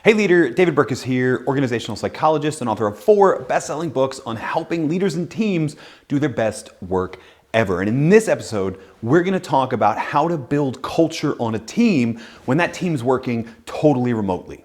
Hey leader, David Burkus here, organizational psychologist and author of 4 best-selling books on helping leaders and teams do their best work ever. And in this episode, we're going to talk about how to build culture on a team when that team's working totally remotely.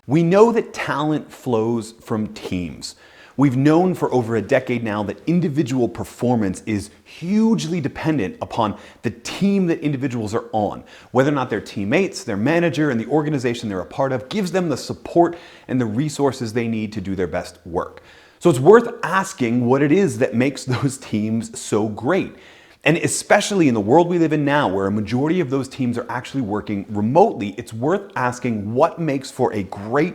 We know that talent flows from teams. We've known for over a decade now that individual performance is hugely dependent upon the team that individuals are on. Whether or not their teammates, their manager, and the organization they're a part of gives them the support and the resources they need to do their best work. So it's worth asking what it is that makes those teams so great. And especially in the world we live in now, where a majority of those teams are actually working remotely, it's worth asking what makes for a great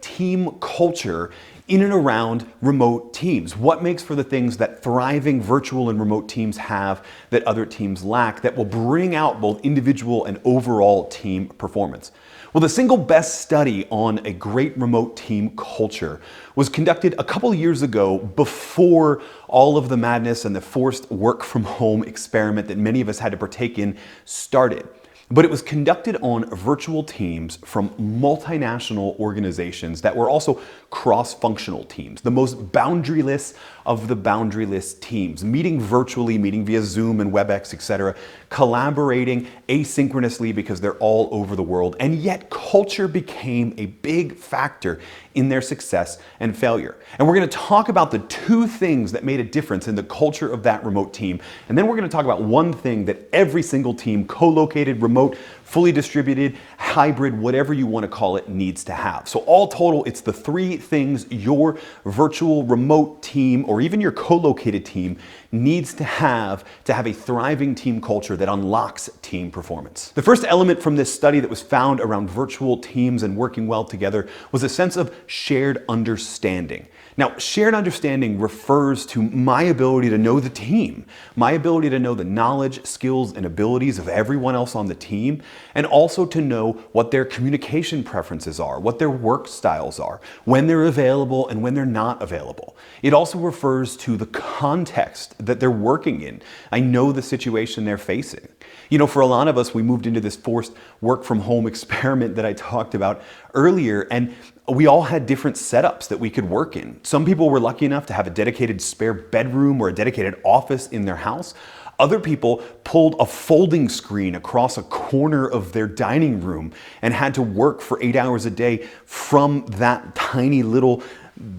team culture in and around remote teams. What makes for the things that thriving virtual and remote teams have that other teams lack that will bring out both individual and overall team performance? Well, the single best study on a great remote team culture was conducted a couple years ago before all of the madness and the forced work from home experiment that many of us had to partake in started. But it was conducted on virtual teams from multinational organizations that were also cross-functional teams, the most boundaryless of the boundaryless teams, meeting virtually, meeting via Zoom and WebEx, etc., collaborating asynchronously because they're all over the world, and yet culture became a big factor in their success and failure. And we're going to talk about the 2 things that made a difference in the culture of that remote team, and then we're going to talk about one thing that every single team, co-located, remote, fully distributed, hybrid, whatever you want to call it, needs to have. So all total, it's the 3 things your virtual remote team or even your co-located team needs to have a thriving team culture that unlocks team performance. The first element from this study that was found around virtual teams and working well together was a sense of shared understanding. Now, shared understanding refers to my ability to know the team, my ability to know the knowledge, skills, and abilities of everyone else on the team, and also to know what their communication preferences are, what their work styles are, when they're available and when they're not available. It also refers to the context that they're working in. I know the situation they're facing. You know, for a lot of us, we moved into this forced work from home experiment that I talked about earlier, and we all had different setups that we could work in. Some people were lucky enough to have a dedicated spare bedroom or a dedicated office in their house. Other people pulled a folding screen across a corner of their dining room and had to work for 8 hours a day from that tiny little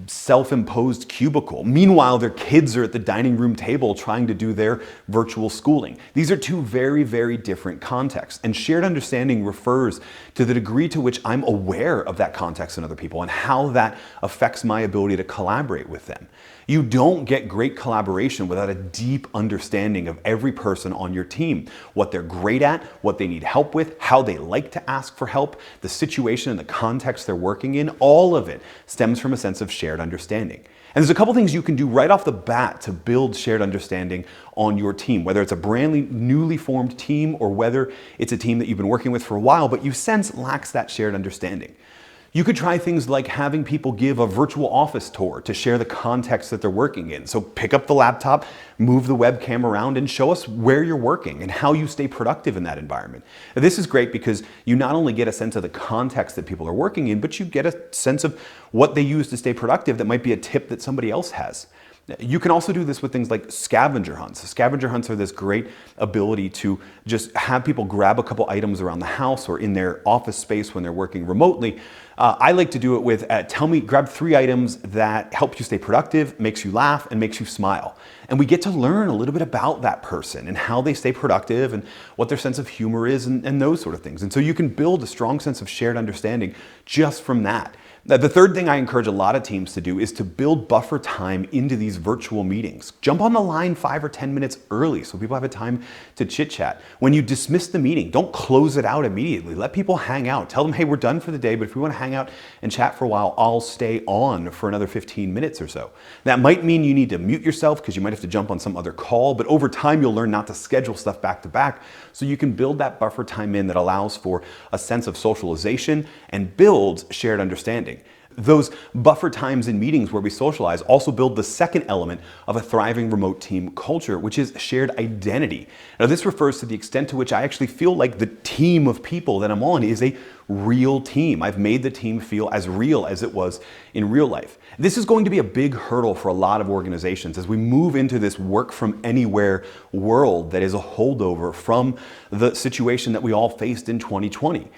self-imposed cubicle. Meanwhile, their kids are at the dining room table trying to do their virtual schooling. These are 2 very, very different contexts. And shared understanding refers to the degree to which I'm aware of that context in other people and how that affects my ability to collaborate with them. You don't get great collaboration without a deep understanding of every person on your team, what they're great at, what they need help with, how they like to ask for help, the situation and the context they're working in. All of it stems from a sense of shared understanding. And there's a couple things you can do right off the bat to build shared understanding on your team, whether it's a brand newly formed team or whether it's a team that you've been working with for a while, but you sense lacks that shared understanding. You could try things like having people give a virtual office tour to share the context that they're working in. So pick up the laptop, move the webcam around, and show us where you're working and how you stay productive in that environment. Now, this is great because you not only get a sense of the context that people are working in, but you get a sense of what they use to stay productive that might be a tip that somebody else has. You can also do this with things like scavenger hunts. Scavenger hunts are this great ability to just have people grab a couple items around the house or in their office space when they're working remotely. I like to do it with grab 3 items that help you stay productive, makes you laugh, and makes you smile. And we get to learn a little bit about that person and how they stay productive and what their sense of humor is and those sort of things. And so you can build a strong sense of shared understanding just from that. Now, the third thing I encourage a lot of teams to do is to build buffer time into these virtual meetings. Jump on the line 5 or 10 minutes early so people have a time to chit chat. When you dismiss the meeting, don't close it out immediately. Let people hang out. Tell them, hey, we're done for the day, but if we want to hang out and chat for a while, I'll stay on for another 15 minutes or so. That might mean you need to mute yourself because you might have to jump on some other call, but over time you'll learn not to schedule stuff back to back so you can build that buffer time in that allows for a sense of socialization and builds shared understanding. Those buffer times in meetings where we socialize also build the second element of a thriving remote team culture, which is shared identity. Now, this refers to the extent to which I actually feel like the team of people that I'm on is a real team. I've made the team feel as real as it was in real life. This is going to be a big hurdle for a lot of organizations as we move into this work from anywhere world that is a holdover from the situation that we all faced in 2020.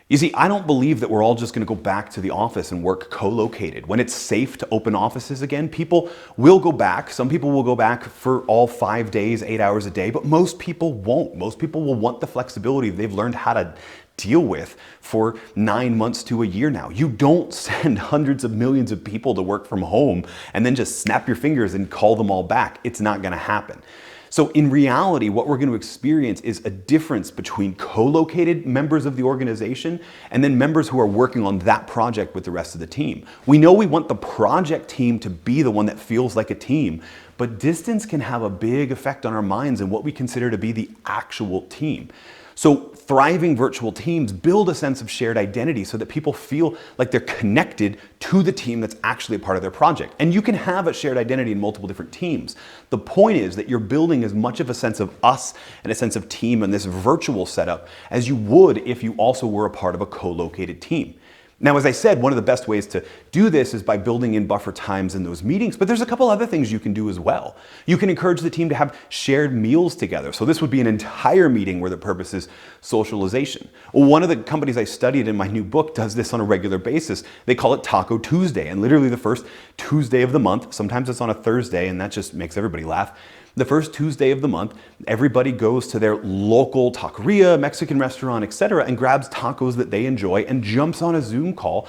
You see, I don't believe that we're all just going to go back to the office and work co-located. When it's safe to open offices again, people will go back. Some people will go back for all 5 days, 8 hours a day, but most people won't. Most people will want the flexibility they've learned how to deal with for 9 months to a year now. You don't send hundreds of millions of people to work from home and then just snap your fingers and call them all back. It's not going to happen. So in reality, what we're going to experience is a difference between co-located members of the organization and then members who are working on that project with the rest of the team. We know we want the project team to be the one that feels like a team, but distance can have a big effect on our minds and what we consider to be the actual team. So thriving virtual teams build a sense of shared identity so that people feel like they're connected to the team that's actually a part of their project. And you can have a shared identity in multiple different teams. The point is that you're building as much of a sense of us and a sense of team in this virtual setup as you would if you also were a part of a co-located team. Now, as I said, one of the best ways to do this is by building in buffer times in those meetings, but there's a couple other things you can do as well. You can encourage the team to have shared meals together. So this would be an entire meeting where the purpose is socialization. One of the companies I studied in my new book does this on a regular basis. They call it Taco Tuesday, and literally the first Tuesday of the month, sometimes it's on a Thursday, and that just makes everybody laugh. The first Tuesday of the month, everybody goes to their local taqueria, Mexican restaurant, etc., and grabs tacos that they enjoy and jumps on a Zoom call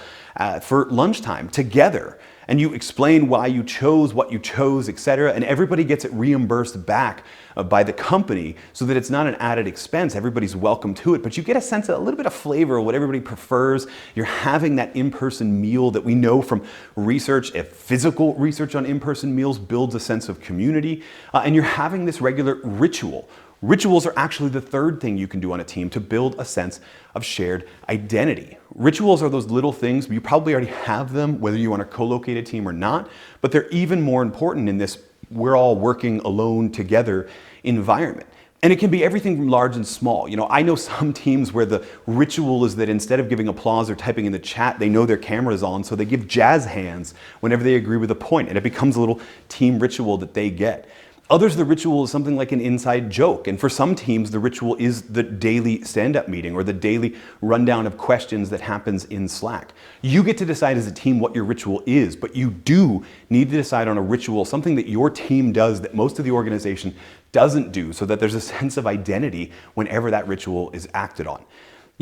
for lunchtime together. And you explain why you chose what you chose, etc., and everybody gets it reimbursed back by the company so that it's not an added expense. Everybody's welcome to it, but you get a sense of a little bit of flavor of what everybody prefers. You're having that in-person meal that we know from research, if physical research on in-person meals builds a sense of community, and you're having this regular ritual. Rituals are actually the third thing you can do on a team to build a sense of shared identity. Rituals are those little things, you probably already have them, whether you're on a co-located team or not, but they're even more important in this we're all working alone together environment. And it can be everything from large and small. You know, I know some teams where the ritual is that instead of giving applause or typing in the chat, they know their camera's on, so they give jazz hands whenever they agree with a point, and it becomes a little team ritual that they get. Others, the ritual is something like an inside joke. And for some teams, the ritual is the daily stand-up meeting or the daily rundown of questions that happens in Slack. You get to decide as a team what your ritual is, but you do need to decide on a ritual, something that your team does that most of the organization doesn't do, so that there's a sense of identity whenever that ritual is acted on.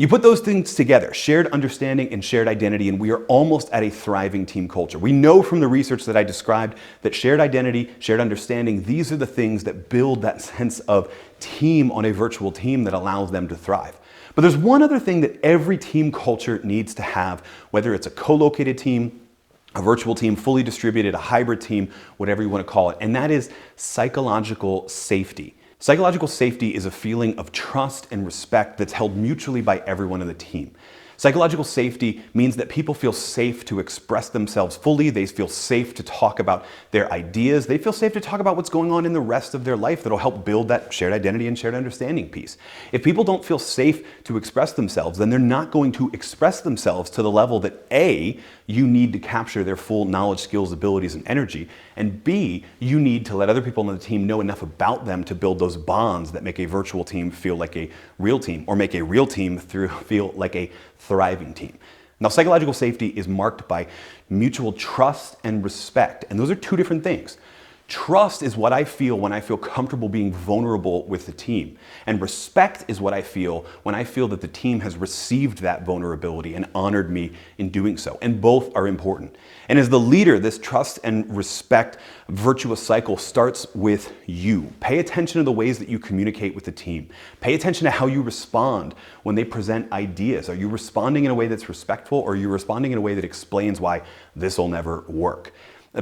You put those things together, shared understanding and shared identity, and we are almost at a thriving team culture. We know from the research that I described that shared identity, shared understanding, these are the things that build that sense of team on a virtual team that allows them to thrive. But there's one other thing that every team culture needs to have, whether it's a co-located team, a virtual team, fully distributed, a hybrid team, whatever you want to call it, and that is psychological safety. Psychological safety is a feeling of trust and respect that's held mutually by everyone in the team. Psychological safety means that people feel safe to express themselves fully. They feel safe to talk about their ideas. They feel safe to talk about what's going on in the rest of their life that'll help build that shared identity and shared understanding piece. If people don't feel safe to express themselves, then they're not going to express themselves to the level that A, you need to capture their full knowledge, skills, abilities, and energy, and B, you need to let other people on the team know enough about them to build those bonds that make a virtual team feel like a real team, or make a real team feel like a thriving team. Now, psychological safety is marked by mutual trust and respect, and those are two different things. Trust is what I feel when I feel comfortable being vulnerable with the team. And respect is what I feel when I feel that the team has received that vulnerability and honored me in doing so. And both are important. And as the leader, this trust and respect virtuous cycle starts with you. Pay attention to the ways that you communicate with the team. Pay attention to how you respond when they present ideas. Are you responding in a way that's respectful, or are you responding in a way that explains why this will never work?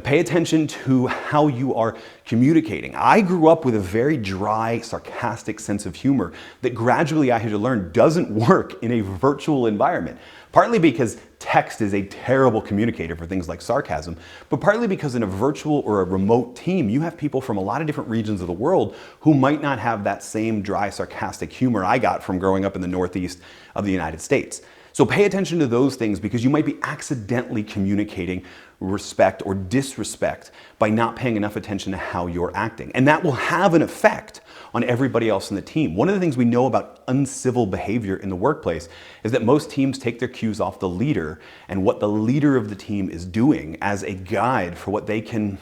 Pay attention to how you are communicating. I grew up with a very dry, sarcastic sense of humor that gradually I had to learn doesn't work in a virtual environment. Partly because text is a terrible communicator for things like sarcasm, but partly because in a virtual or a remote team, you have people from a lot of different regions of the world who might not have that same dry, sarcastic humor I got from growing up in the Northeast of the United States. So pay attention to those things because you might be accidentally communicating respect or disrespect by not paying enough attention to how you're acting. And that will have an effect on everybody else in the team. One of the things we know about uncivil behavior in the workplace is that most teams take their cues off the leader and what the leader of the team is doing as a guide for what they can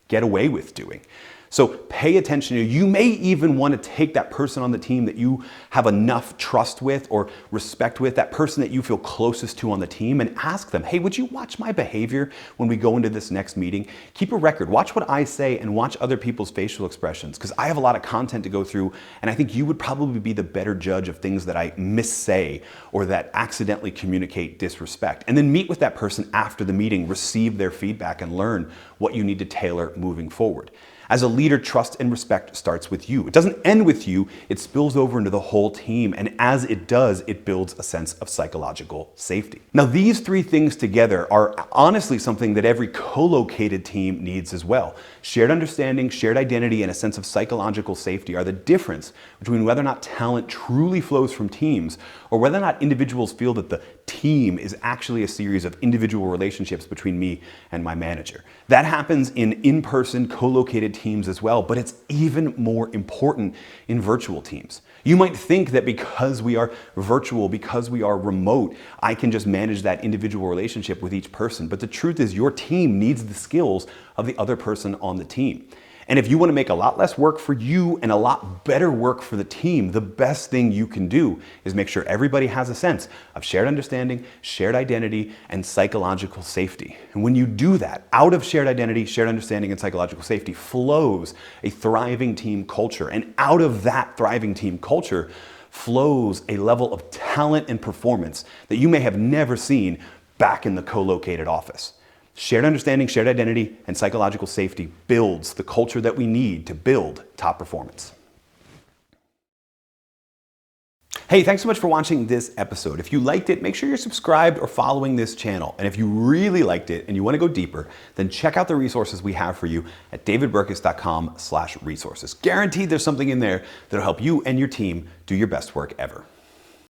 get away with doing. So pay attention. You may even want to take that person on the team that you have enough trust with or respect with, that person that you feel closest to on the team, and ask them, hey, would you watch my behavior when we go into this next meeting? Keep a record. Watch what I say and watch other people's facial expressions, because I have a lot of content to go through, and I think you would probably be the better judge of things that I missay or that accidentally communicate disrespect. And then meet with that person after the meeting, receive their feedback, and learn what you need to tailor moving forward. As a leader, trust and respect starts with you. It doesn't end with you, it spills over into the whole team, and as it does, it builds a sense of psychological safety. Now, these three things together are honestly something that every co-located team needs as well. Shared understanding, shared identity, and a sense of psychological safety are the difference between whether or not talent truly flows from teams or whether or not individuals feel that the team is actually a series of individual relationships between me and my manager. That happens in-person co-located teams as well, but it's even more important in virtual teams. You might think that because we are virtual, because we are remote, I can just manage that individual relationship with each person. But the truth is your team needs the skills of the other person on the team. And if you want to make a lot less work for you and a lot better work for the team, the best thing you can do is make sure everybody has a sense of shared understanding, shared identity, and psychological safety. And when you do that, out of shared identity, shared understanding, and psychological safety flows a thriving team culture. And out of that thriving team culture flows a level of talent and performance that you may have never seen back in the co-located office. Shared understanding, shared identity, and psychological safety builds the culture that we need to build top performance. Hey, thanks so much for watching this episode. If you liked it, make sure you're subscribed or following this channel. And if you really liked it and you want to go deeper, then check out the resources we have for you at davidburkus.com/resources. Guaranteed there's something in there that'll help you and your team do your best work ever.